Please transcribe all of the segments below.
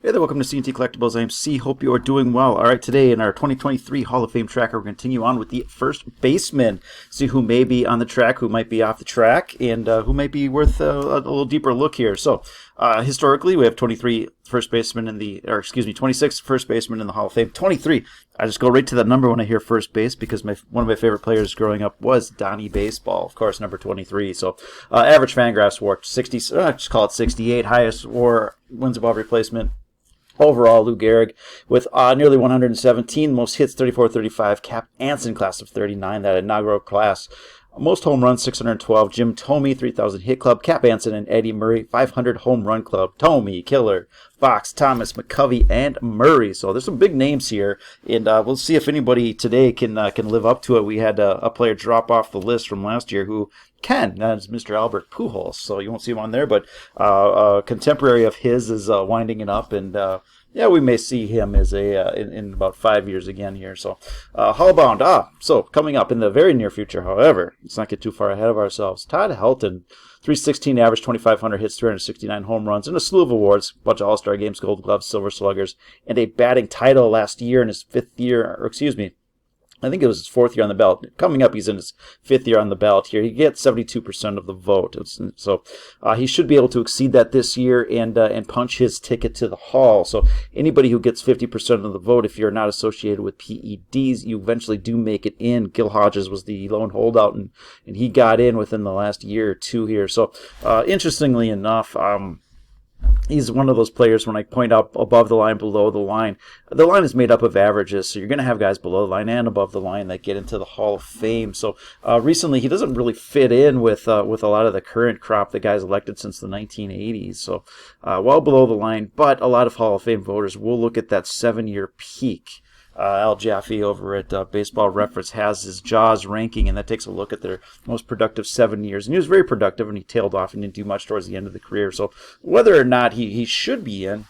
Hey there, welcome to CNT Collectibles. I am C. Hope you are doing well. All right, today in our 2023 Hall of Fame tracker, we're going to continue on with the first baseman. See who may be on the track, who might be off the track, and who might be worth a little deeper look here. So, historically, we have 23 first basemen in the, or excuse me, 26 first basemen in the Hall of Fame. 23. I just go right to that number when I hear first base because one of my favorite players growing up was Donnie Baseball, of course, number 23. So, average Fangraphs WAR 60, just call it 68. Highest WAR wins above replacement. Overall, Lou Gehrig with nearly 117, most hits 34-35, Cap Anson class of 39, that inaugural class. Most home runs 612, Jim Thome 3,000 hit club, Cap Anson and Eddie Murray 500 home run club, Thome, Killer, Fox, Thomas, McCovey, and Murray. So there's some big names here, and we'll see if anybody today can live up to it. We had a player drop off the list from last year who can. That's Mr. Albert Pujols, so you won't see him on there, but a contemporary of his is winding it up, and yeah, we may see him as in about 5 years again here. So, Hallbound. So coming up in the very near future, however, let's not get too far ahead of ourselves. Todd Helton, 316 average, 2,500 hits, 369 home runs, and a slew of awards, a bunch of All-Star games, Gold Gloves, Silver Sluggers, and a batting title last year in his fifth year, or excuse me, I think it was his fourth year on the ballot. Coming up, he's in his fifth year on the ballot here. He gets 72% of the vote. So he should be able to exceed that this year and punch his ticket to the Hall. So anybody who gets 50% of the vote, if you're not associated with PEDs, you eventually do make it in. Gil Hodges was the lone holdout, and he got in within the last year or two here. So interestingly enough, he's one of those players when I point out above the line, below the line. The line is made up of averages, so you're going to have guys below the line and above the line that get into the Hall of Fame. So recently, he doesn't really fit in with a lot of the current crop, the guys elected since the 1980s. So well below the line, but a lot of Hall of Fame voters will look at that 7-year peak. Al Jaffe over at Baseball Reference has his Jaws ranking, and that takes a look at their most productive 7 years. And he was very productive, and he tailed off and didn't do much towards the end of the career. So whether or not he should be in,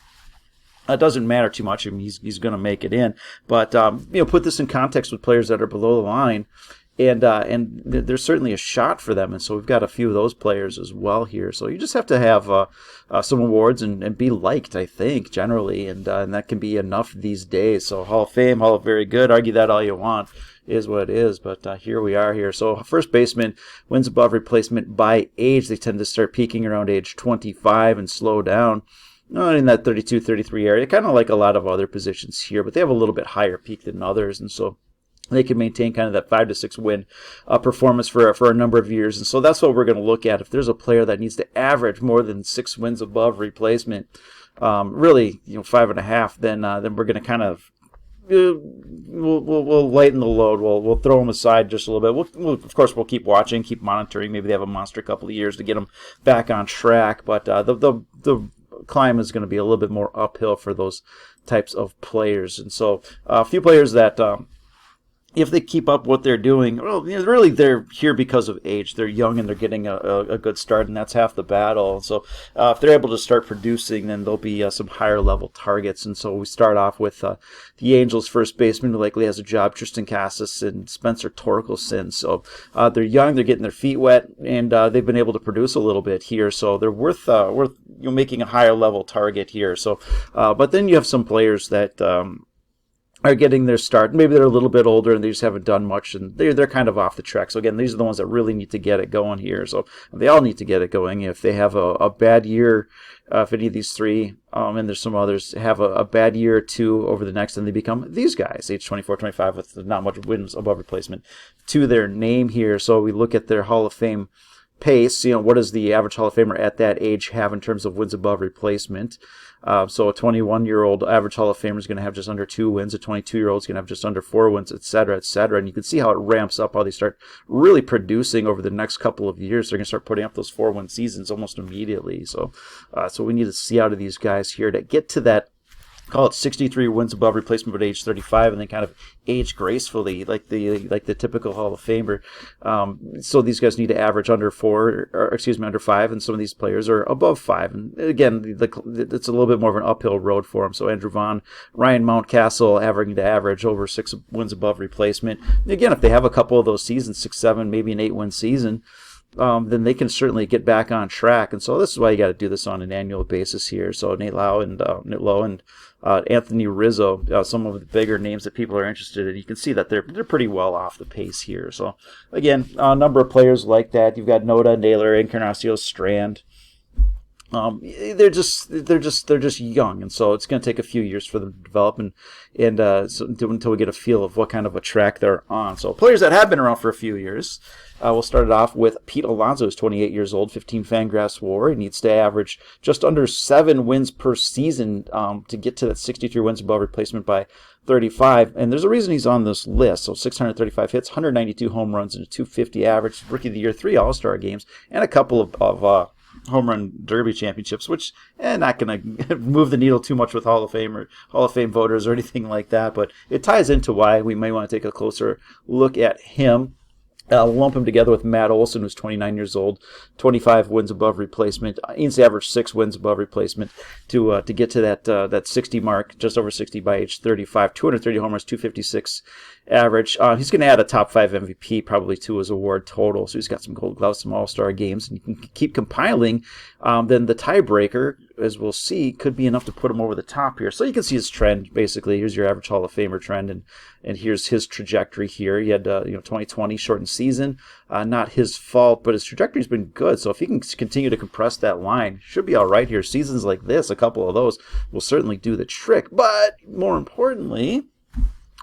it doesn't matter too much. I mean, he's going to make it in. But put this in context with players that are below the line. And there's certainly a shot for them, and so we've got a few of those players as well here. So you just have to have some awards and be liked, I think, generally, and that can be enough these days. So Hall of Fame, Hall of Very Good, argue that all you want, is what it is, but here we are here. So first baseman wins above replacement by age. They tend to start peaking around age 25 and slow down. In that 32, 33 area, kind of like a lot of other positions here, but they have a little bit higher peak than others, and so they can maintain kind of that 5 to 6 win performance for a number of years. And so that's what we're going to look at. If there's a player that needs to average more than 6 wins above replacement, really, 5.5, then we're going to kind of we'll lighten the load. We'll throw them aside just a little bit. Of course, we'll keep watching, keep monitoring. Maybe they have a monster couple of years to get them back on track. But the climb is going to be a little bit more uphill for those types of players. And so a few players that if they keep up what they're doing, well, really they're here because of age. They're young and they're getting a good start, and that's half the battle. So if they're able to start producing, then there'll be some higher level targets. And so we start off with the Angels first baseman who likely has a job, Tristan Casas and Spencer Torkelson. So they're young, they're getting their feet wet, and they've been able to produce a little bit here. So they're worth making a higher level target here. So, but then you have some players that are getting their start. Maybe they're a little bit older and they just haven't done much, and they're kind of off the track. So again, these are the ones that really need to get it going here. So they all need to get it going. If they have a bad year, if any of these three, and there's some others, have a bad year or two over the next, and they become these guys, age 24, 25, with not much wins above replacement to their name here. So we look at their Hall of Fame pace. What does the average Hall of Famer at that age have in terms of wins above replacement? So a 21-year-old average Hall of Famer is going to have just under 2 wins. A 22-year-old is going to have just under 4 wins, et cetera, et cetera. And you can see how it ramps up, how they start really producing over the next couple of years. They're going to start putting up those 4-win seasons almost immediately. So we need to see out of these guys here to get to that, call it 63 wins above replacement at age 35, and then kind of age gracefully like the typical Hall of Famer. So these guys need to average under 5, and some of these players are above 5. And again, it's a little bit more of an uphill road for them. So Andrew Vaughn, Ryan Mountcastle averaging to average over 6 wins above replacement. And again, if they have a couple of those seasons, 6, 7, maybe an 8-win season, then they can certainly get back on track. And so this is why you got to do this on an annual basis here. So Nate Lowe and Anthony Rizzo, some of the bigger names that people are interested in, you can see that they're pretty well off the pace here. So again, a number of players like that. You've got Noda, Naylor, Encarnacion, Strand. They're just young, and so it's going to take a few years for them to develop until we get a feel of what kind of a track they're on. So players that have been around for a few years, we'll start it off with Pete Alonso, who's 28 years old, 15 Fangraphs WAR. He needs to average just under 7 wins per season to get to that 63 wins above replacement by 35, and there's a reason he's on this list. So 635 hits, 192 home runs, and a 250 average. Rookie of the Year, 3 All-Star games, and a couple of home run derby championships, which not going to move the needle too much with Hall of Fame voters or anything like that, but it ties into why we may want to take a closer look at him. Lump him together with Matt Olson, who's 29 years old, 25 wins above replacement. He needs to average 6 wins above replacement to get to that 60 mark, just over 60 by age 35. 230 homers, 256 average. He's going to add a top 5 MVP probably to his award total. So he's got some Gold Gloves, some All-Star games, and you can keep compiling. Then the tiebreaker, as we'll see, could be enough to put him over the top here. So you can see his trend, basically. Here's your average Hall of Famer trend, and here's his trajectory here. He had 2020 shortened season. Not his fault, but his trajectory's been good. So if he can continue to compress that line, should be all right here. Seasons like this, a couple of those will certainly do the trick. But more importantly,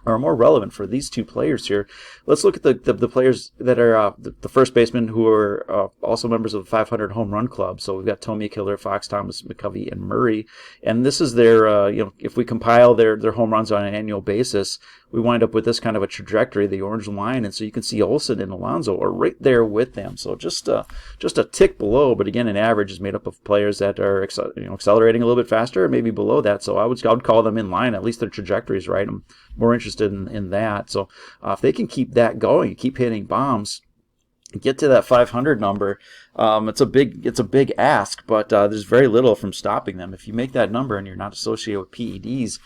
or more relevant for these two players here, let's look at the players that are the first basemen who are also members of the 500 home run club. So we've got Tommy Killer, Fox, Thomas, McCovey, and Murray, and this is their if we compile their home runs on an annual basis, we wind up with this kind of a trajectory, the orange line, and so you can see Olson and Alonso are right there with them. So just a tick below, but again, an average is made up of players that are accelerating a little bit faster, maybe below that. So I would call them in line. At least their trajectory is right. I'm more interested in that. So if they can keep that going, keep hitting bombs, get to that 500 number, it's a big ask, but there's very little from stopping them. If you make that number and you're not associated with PEDs,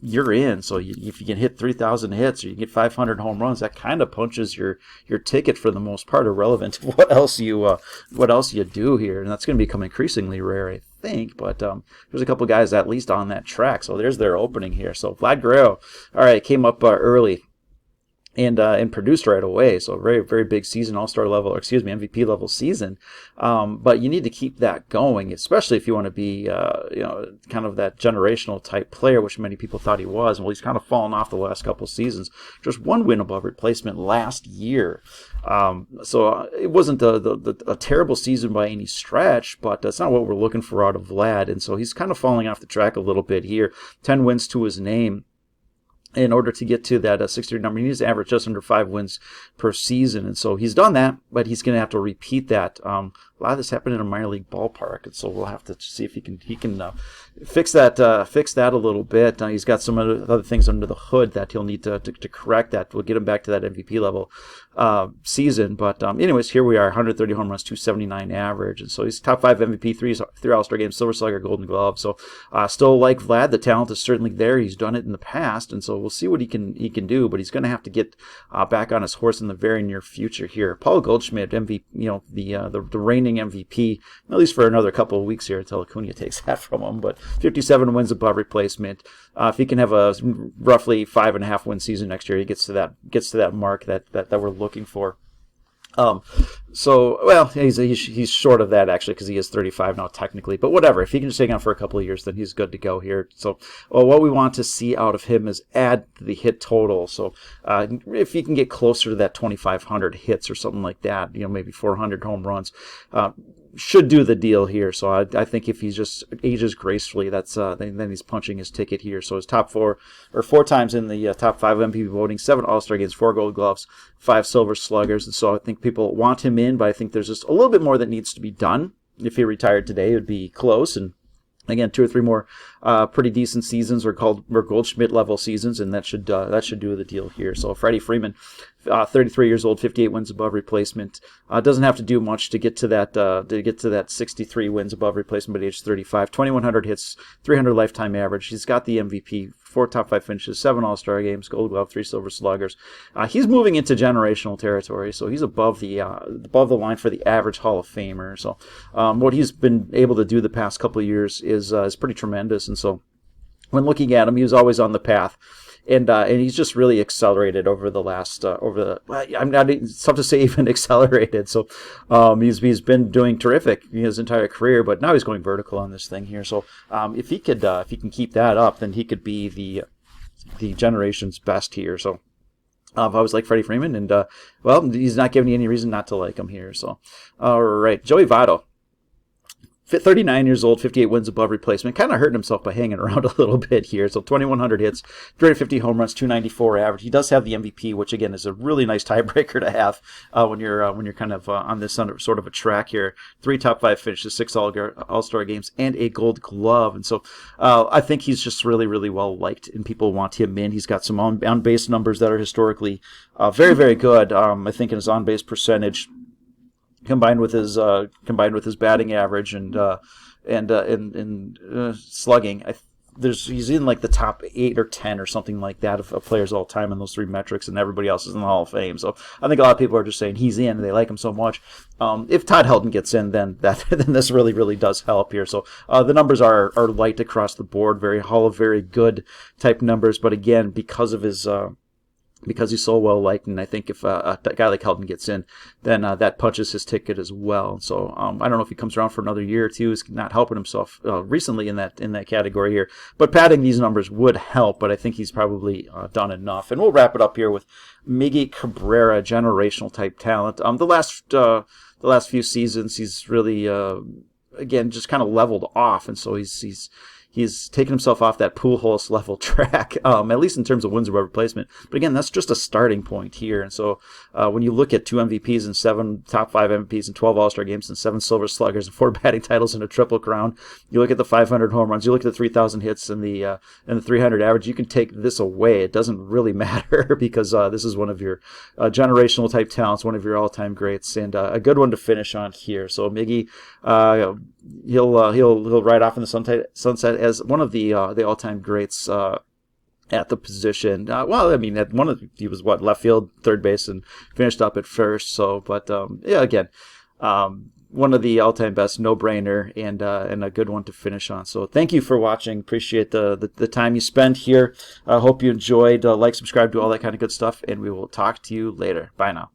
you're in. So if you can hit 3,000 hits or you get 500 home runs, that kind of punches your ticket for the most part, irrelevant to what else you do here, and that's going to become increasingly rare, I think. But there's a couple guys at least on that track. So there's their opening here. So Vlad Guerrero, all right, came up early. And produced right away. So a very, very big season, All-Star level, MVP level season. But you need to keep that going, especially if you want to be, kind of that generational type player, which many people thought he was. Well, he's kind of fallen off the last couple seasons. Just 1 win above replacement last year. So it wasn't a terrible season by any stretch, but that's not what we're looking for out of Vlad. And so he's kind of falling off the track a little bit here. 10 wins to his name. In order to get to that 63 number, he needs to average just under 5 wins per season. And so he's done that, but he's going to have to repeat that. A lot of this happened in a minor league ballpark, and so we'll have to see if he can fix that a little bit. He's got some other things under the hood that he'll need to correct that. We'll get him back to that MVP level season. But anyways, here we are, 130 home runs, 279 average, and so he's top 5 MVP, 3 All-Star games, Silver Slugger, Golden Glove. So still like Vlad, the talent is certainly there. He's done it in the past, and so we'll see what he can do. But he's going to have to get back on his horse in the very near future here. Paul Goldschmidt, MVP, the reigning MVP, at least for another couple of weeks here until Acuna takes that from him. But 57 wins above replacement. If he can have a roughly 5.5 win season next year, he gets to that mark that we're looking for. He's short of that actually because he is 35 now technically, but whatever. If he can just hang on for a couple of years, then he's good to go here. So what we want to see out of him is add the hit total. So if he can get closer to that 2,500 hits or something like that, maybe 400 home runs, should do the deal here. So I think if he just ages gracefully, that's then he's punching his ticket here. So his top 4 times in the top 5 MVP voting, 7 All-Star games, 4 Gold Gloves, 5 Silver Sluggers, and so I think people want him in, but I think there's just a little bit more that needs to be done. If he retired today, it would be close, and again, 2 or 3 more pretty decent seasons or Goldschmidt level seasons, and that should do the deal here. So Freddie Freeman, 33 years old, 58 wins above replacement. Doesn't have to do much to get to that 63 wins above replacement at age 35. 2,100 hits, 300 lifetime average. He's got the MVP 4 top 5 finishes, 7 All-Star games, Gold Glove, 3 Silver Sluggers. He's moving into generational territory, so he's above the line for the average Hall of Famer. So what he's been able to do the past couple of years is pretty tremendous. And so when looking at him, he was always on the path. And he's just really accelerated over the last I'm not, it's tough to say even accelerated. So he's been doing terrific his entire career, but now he's going vertical on this thing here. So if he can keep that up, then he could be the generation's best here. So I always like Freddie Freeman, and well, he's not giving you any reason not to like him here. So all right, Joey Votto. 39 years old, 58 wins above replacement. Kind of hurting himself by hanging around a little bit here. So 2,100 hits, 350 home runs, 294 average. He does have the MVP, which again is a really nice tiebreaker to have when you're kind of on this sort of a track here. 3 top 5 finishes, 6 All-Star games, and a Gold Glove. And so I think he's just really, really well liked, and people want him in. He's got some on-base numbers that are historically very, very good. I think in his on-base percentage, combined with his batting average and slugging, he's in like the top 8 or 10 or something like that of players all time in those 3 metrics, and everybody else is in the Hall of Fame. So I think a lot of people are just saying he's in, they like him so much. If Todd Helton gets in, then this really, really does help here. So the numbers are light across the board, very good type numbers, but again, because he's so well liked, and I think if a guy like Helton gets in, then that punches his ticket as well. So I don't know if he comes around for another year or two. He's not helping himself recently in that category here, but padding these numbers would help. But I think he's probably done enough. And we'll wrap it up here with Miggy Cabrera, generational type talent. The last few seasons, he's really again just kind of leveled off, and so he's taken himself off that Pujols level track, at least in terms of wins above replacement. But again, that's just a starting point here. And so when you look at 2 MVPs and 7 top 5 MVPs and 12 All-Star games and 7 Silver Sluggers and 4 batting titles and a Triple Crown, you look at the 500 home runs, you look at the 3,000 hits and the 300 average, you can take this away. It doesn't really matter because this is one of your generational type talents, one of your all-time greats, and a good one to finish on here. So Miggy, he'll ride off in the sunset as one of the all-time greats at the position. Well, I mean, he was left field, third base, and finished up at first. So, but yeah, again, one of the all-time best, no-brainer, and a good one to finish on. So, thank you for watching. Appreciate the time you spent here. I hope you enjoyed. Like, subscribe, do all that kind of good stuff, and we will talk to you later. Bye now.